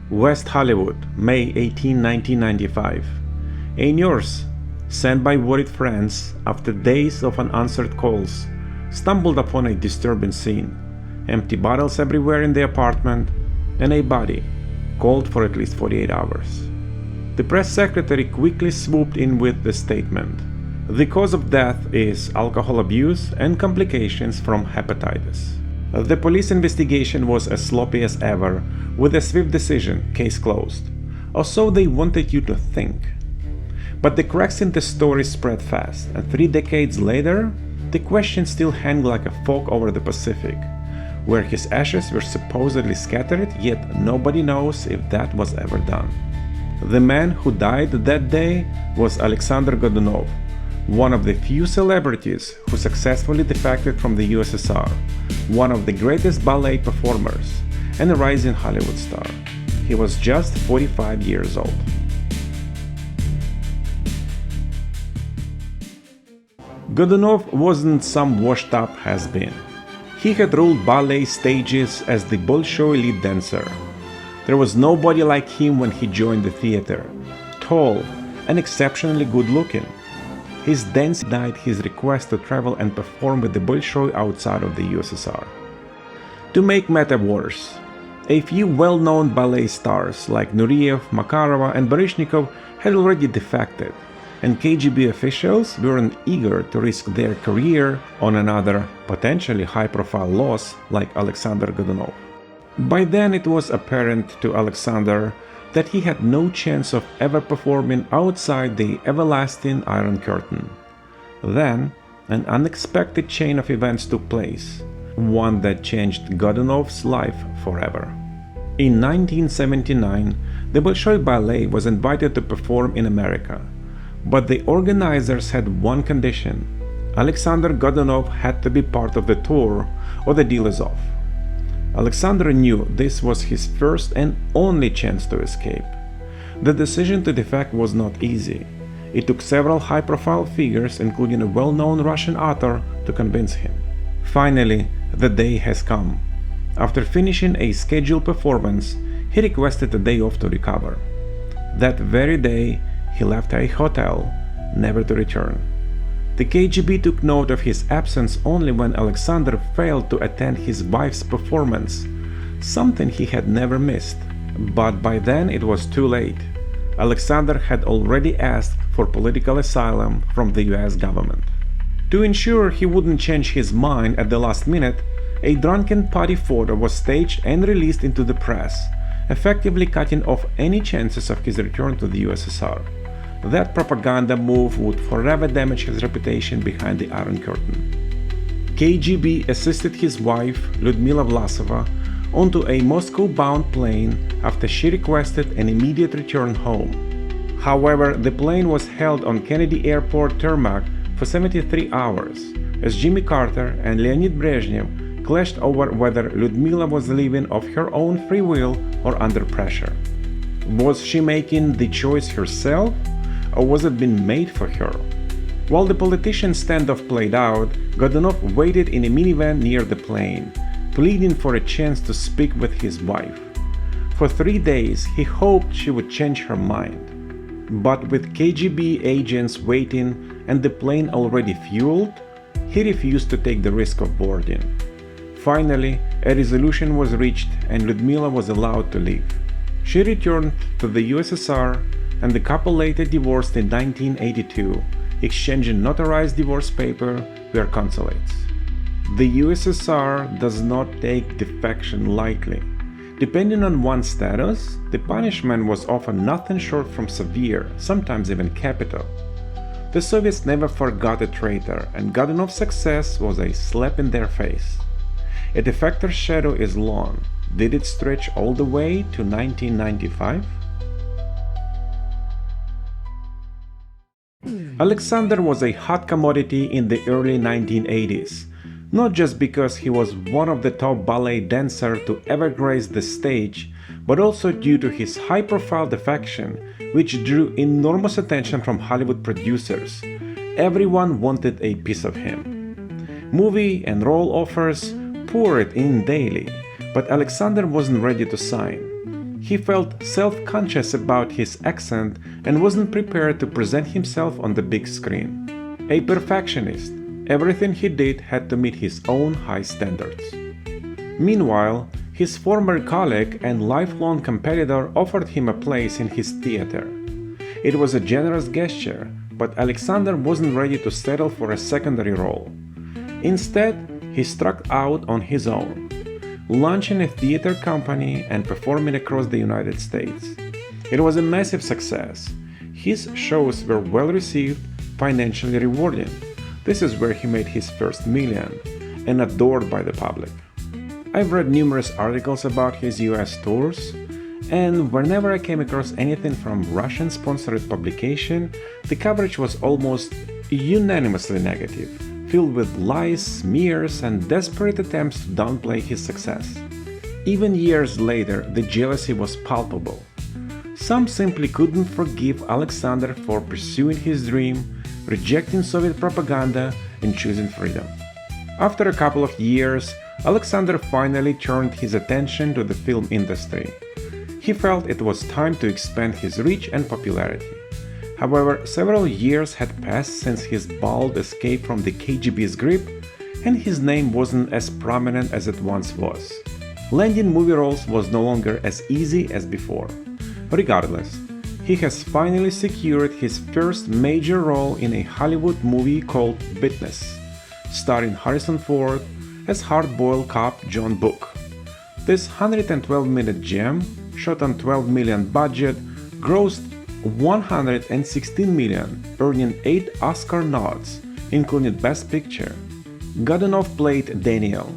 West Hollywood, May 18, 1995. A nurse, sent by worried friends after days of unanswered calls, stumbled upon a disturbing scene. Empty bottles everywhere in the apartment, and a body, cold for at least 48 hours. The press secretary quickly swooped in with the statement: the cause of death is alcohol abuse and complications from hepatitis. The police investigation was as sloppy as ever, with a swift decision, case closed. Or so they wanted you to think. But the cracks in the story spread fast, and 3 decades later, the question still hung like a fog over the Pacific, where his ashes were supposedly scattered, yet nobody knows if that was ever done. The man who died that day was Alexander Godunov, one of the few celebrities who successfully defected from the USSR, one of the greatest ballet performers, and a rising Hollywood star. He was just 45 years old. Godunov wasn't some washed-up has-been. He had ruled ballet stages as the Bolshoi lead dancer. There was nobody like him when he joined the theater, tall and exceptionally good-looking. His dance denied his request to travel and perform with the Bolshoi outside of the USSR. To make matters worse, a few well-known ballet stars like Nureyev, Makarova and Baryshnikov had already defected, and KGB officials weren't eager to risk their career on another, potentially high-profile loss like Alexander Godunov. By then it was apparent to Alexander that he had no chance of ever performing outside the everlasting Iron Curtain. Then, an unexpected chain of events took place, one that changed Godunov's life forever. In 1979, the Bolshoi Ballet was invited to perform in America, but the organizers had one condition: Alexander Godunov had to be part of the tour or the deal is off. Alexander knew this was his first and only chance to escape. The decision to defect was not easy. It took several high-profile figures, including a well-known Russian author, to convince him. Finally, the day has come. After finishing a scheduled performance, he requested a day off to recover. That very day, he left a hotel, never to return. The KGB took note of his absence only when Alexander failed to attend his wife's performance, something he had never missed. But by then it was too late. Alexander had already asked for political asylum from the US government. To ensure he wouldn't change his mind at the last minute, a drunken party photo was staged and released into the press, effectively cutting off any chances of his return to the USSR. That propaganda move would forever damage his reputation behind the Iron Curtain. KGB assisted his wife, Lyudmila Vlasova, onto a Moscow-bound plane after she requested an immediate return home. However, the plane was held on Kennedy Airport tarmac for 73 hours, as Jimmy Carter and Leonid Brezhnev clashed over whether Lyudmila was leaving of her own free will or under pressure. Was she making the choice herself, or was it being made for her? While the politician standoff played out, Godunov waited in a minivan near the plane, pleading for a chance to speak with his wife. For 3 days, he hoped she would change her mind. But with KGB agents waiting and the plane already fueled, he refused to take the risk of boarding. Finally, a resolution was reached and Lyudmila was allowed to leave. She returned to the USSR, and the couple later divorced in 1982, exchanging notarized divorce paper with consulates. The USSR does not take defection lightly. Depending on one's status, the punishment was often nothing short from severe, sometimes even capital. The Soviets never forgot a traitor, and Godunov's success was a slap in their face. A defector's shadow is long. Did it stretch all the way to 1995? Alexander was a hot commodity in the early 1980s, not just because he was one of the top ballet dancers to ever grace the stage, but also due to his high-profile defection, which drew enormous attention from Hollywood producers. Everyone wanted a piece of him. Movie and role offers poured in daily, but Alexander wasn't ready to sign. He felt self-conscious about his accent and wasn't prepared to present himself on the big screen. A perfectionist, everything he did had to meet his own high standards. Meanwhile, his former colleague and lifelong competitor offered him a place in his theater. It was a generous gesture, but Alexander wasn't ready to settle for a secondary role. Instead, he struck out on his own, launching a theater company and performing across the United States. It was a massive success. His shows were well received, financially rewarding. This is where he made his first million, and adored by the public. I've read numerous articles about his US tours, and whenever I came across anything from Russian-sponsored publication, the coverage was almost unanimously negative, filled with lies, smears, and desperate attempts to downplay his success. Even years later, the jealousy was palpable. Some simply couldn't forgive Alexander for pursuing his dream, rejecting Soviet propaganda, and choosing freedom. After a couple of years, Alexander finally turned his attention to the film industry. He felt it was time to expand his reach and popularity. However, several years had passed since his bald escape from the KGB's grip, and his name wasn't as prominent as it once was. Landing movie roles was no longer as easy as before. Regardless, he has finally secured his first major role in a Hollywood movie called Witness, starring Harrison Ford as hard-boiled cop John Book. This 112-minute gem, shot on $12 million budget, grossed $116 million, earning 8 Oscar nods, including Best Picture. Godunov played Daniel,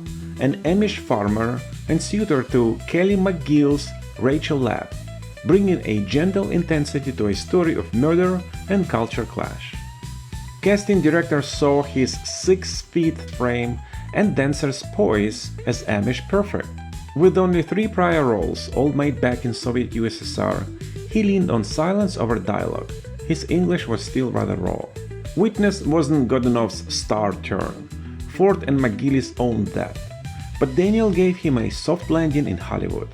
an Amish farmer and suitor to Kelly McGill's Rachel Ladd, bringing a gentle intensity to a story of murder and culture clash. Casting directors saw his 6-feet frame and dancer's poise as Amish perfect. With only 3 prior roles, all made back in Soviet USSR, he leaned on silence over dialogue. His English was still rather raw. Witness wasn't Godunov's star turn, Ford and McGill's own death, but Daniel gave him a soft landing in Hollywood.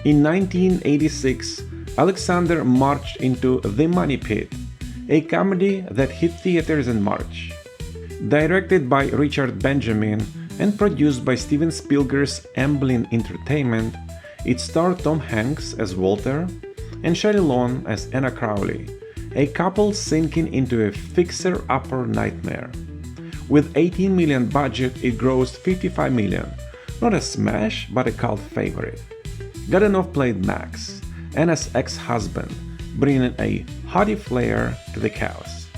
In 1986, Alexander marched into The Money Pit, a comedy that hit theaters in March. Directed by Richard Benjamin and produced by Steven Spielberg's Amblin Entertainment, it starred Tom Hanks as Walter and Shelley Long as Anna Crowley, a couple sinking into a fixer-upper nightmare. With $18 million budget, it grossed $55 million, not a smash but a cult favorite. Godunov played Max, Anna's ex-husband, bringing a haughty flair to the cause.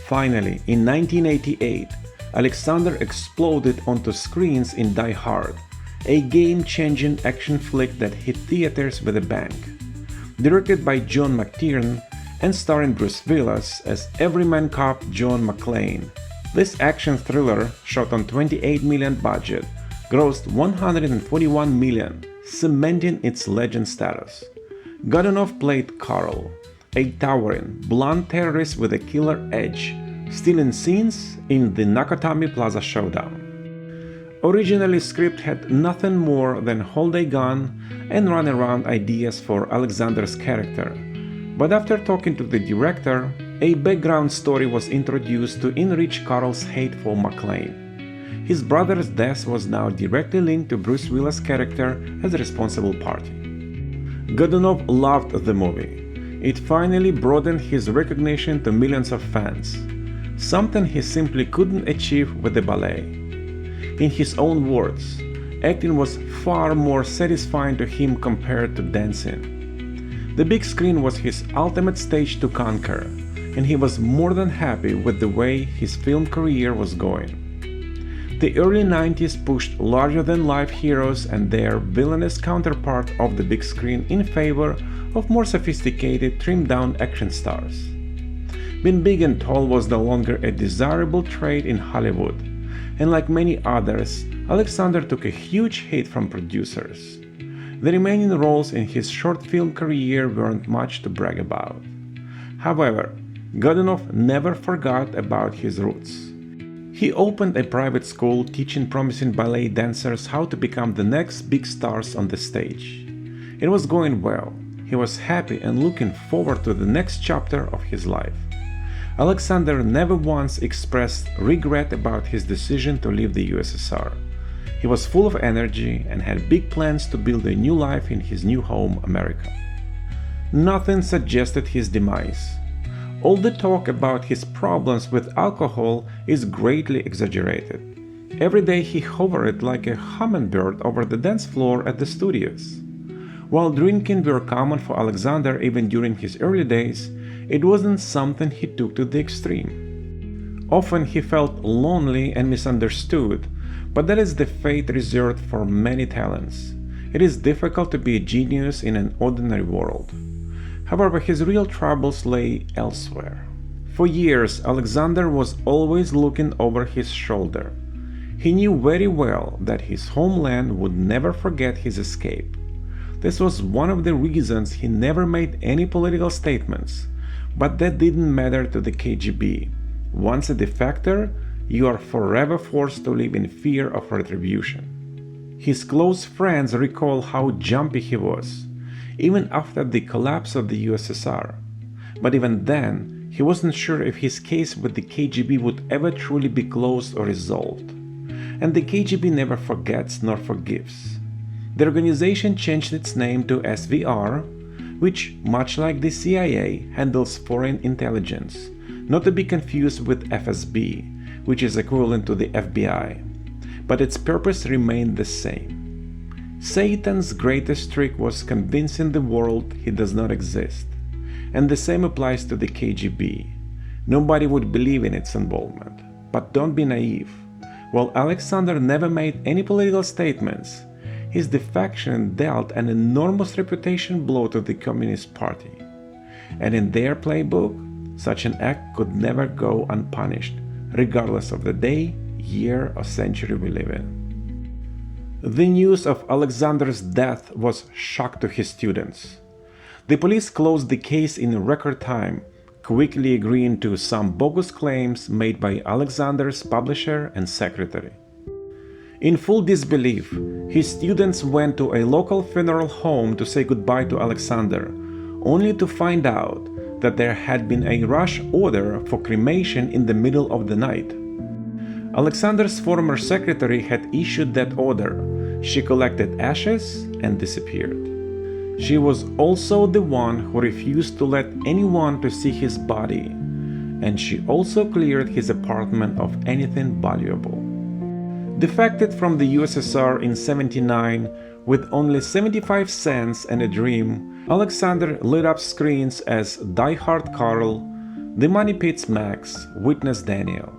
Finally, in 1988, Alexander exploded onto screens in Die Hard, a game-changing action flick that hit theaters with a bang. Directed by John McTiernan and starring Bruce Willis as everyman cop John McClane, this action thriller, shot on $28 million budget, grossed $141 million, cementing its legend status. Godunov played Karl, a towering, blonde terrorist with a killer edge, stealing scenes in the Nakatomi Plaza showdown. Originally, script had nothing more than hold a gun and run around ideas for Alexander's character, but after talking to the director, a background story was introduced to enrich Karl's hate for McClane. His brother's death was now directly linked to Bruce Willis' character as a responsible party. Godunov loved the movie. It finally broadened his recognition to millions of fans, something he simply couldn't achieve with the ballet. In his own words, acting was far more satisfying to him compared to dancing. The big screen was his ultimate stage to conquer, and he was more than happy with the way his film career was going. The early 90s pushed larger-than-life heroes and their villainous counterpart off the big screen in favor of more sophisticated, trimmed-down action stars. Being big and tall was no longer a desirable trait in Hollywood, and like many others, Alexander took a huge hit from producers. The remaining roles in his short film career weren't much to brag about. However, Godunov never forgot about his roots. He opened a private school teaching promising ballet dancers how to become the next big stars on the stage. It was going well. He was happy and looking forward to the next chapter of his life. Alexander never once expressed regret about his decision to leave the USSR. He was full of energy and had big plans to build a new life in his new home, America. Nothing suggested his demise. All the talk about his problems with alcohol is greatly exaggerated. Every day he hovered like a hummingbird over the dance floor at the studios. While drinking were common for Alexander even during his early days, it wasn't something he took to the extreme. Often he felt lonely and misunderstood, but that is the fate reserved for many talents. It is difficult to be a genius in an ordinary world. However, his real troubles lay elsewhere. For years, Alexander was always looking over his shoulder. He knew very well that his homeland would never forget his escape. This was one of the reasons he never made any political statements, but that didn't matter to the KGB. Once a defector, you are forever forced to live in fear of retribution. His close friends recall how jumpy he was, even after the collapse of the USSR. But even then, he wasn't sure if his case with the KGB would ever truly be closed or resolved. And the KGB never forgets nor forgives. The organization changed its name to SVR, which, much like the CIA, handles foreign intelligence, not to be confused with FSB, which is equivalent to the FBI. But its purpose remained the same. Satan's greatest trick was convincing the world he does not exist. And the same applies to the KGB. Nobody would believe in its involvement. But don't be naive. While Alexander never made any political statements, his defection dealt an enormous reputation blow to the Communist Party. And in their playbook, such an act could never go unpunished, regardless of the day, year, or century we live in. The news of Alexander's death was a shock to his students. The police closed the case in record time, quickly agreeing to some bogus claims made by Alexander's publisher and secretary. In full disbelief, his students went to a local funeral home to say goodbye to Alexander, only to find out that there had been a rush order for cremation in the middle of the night. Alexander's former secretary had issued that order. She collected ashes and disappeared. She was also the one who refused to let anyone to see his body, and she also cleared his apartment of anything valuable. Defected from the USSR in '79 with only 75 cents and a dream, Alexander lit up screens as Die Hard Karl, The Money Pits Max, Witness Daniel.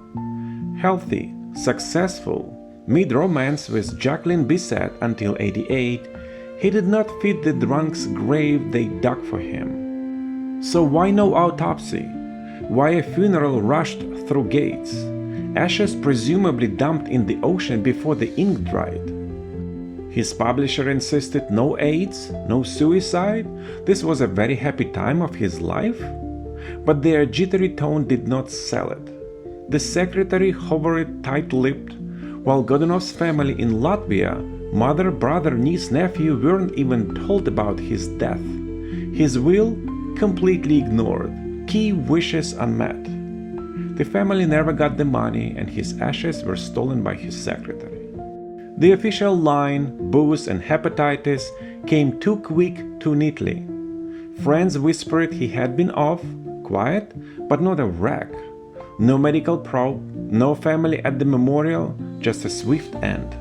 Healthy, successful, mid-romance with Jacqueline Bisset until '88, he did not fit the drunk's grave they dug for him. So why no autopsy? Why a funeral rushed through gates? Ashes presumably dumped in the ocean before the ink dried. His publisher insisted no AIDS, no suicide. This was a very happy time of his life. But their jittery tone did not sell it. The secretary hovered tight-lipped, while Godunov's family in Latvia, mother, brother, niece, nephew, weren't even told about his death. His will completely ignored, key wishes unmet. The family never got the money, and his ashes were stolen by his secretary. The official line, booze and hepatitis, came too quick, too neatly. Friends whispered he had been off, quiet, but not a wreck. No medical probe, no family at the memorial, just a swift end.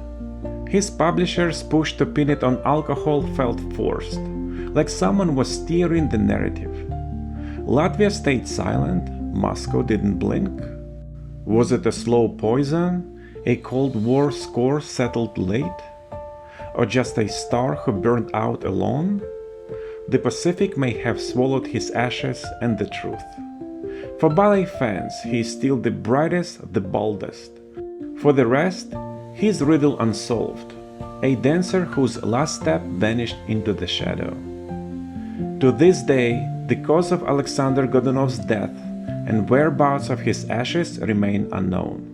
His publishers pushed to pin it on alcohol felt forced, like someone was steering the narrative. Latvia stayed silent, Moscow didn't blink. Was it a slow poison, a Cold War score settled late? Or just a star who burned out alone? The Pacific may have swallowed his ashes and the truth. For ballet fans, he is still the brightest, the boldest. For the rest, he is riddle unsolved, a dancer whose last step vanished into the shadow. To this day, the cause of Alexander Godunov's death and whereabouts of his ashes remain unknown.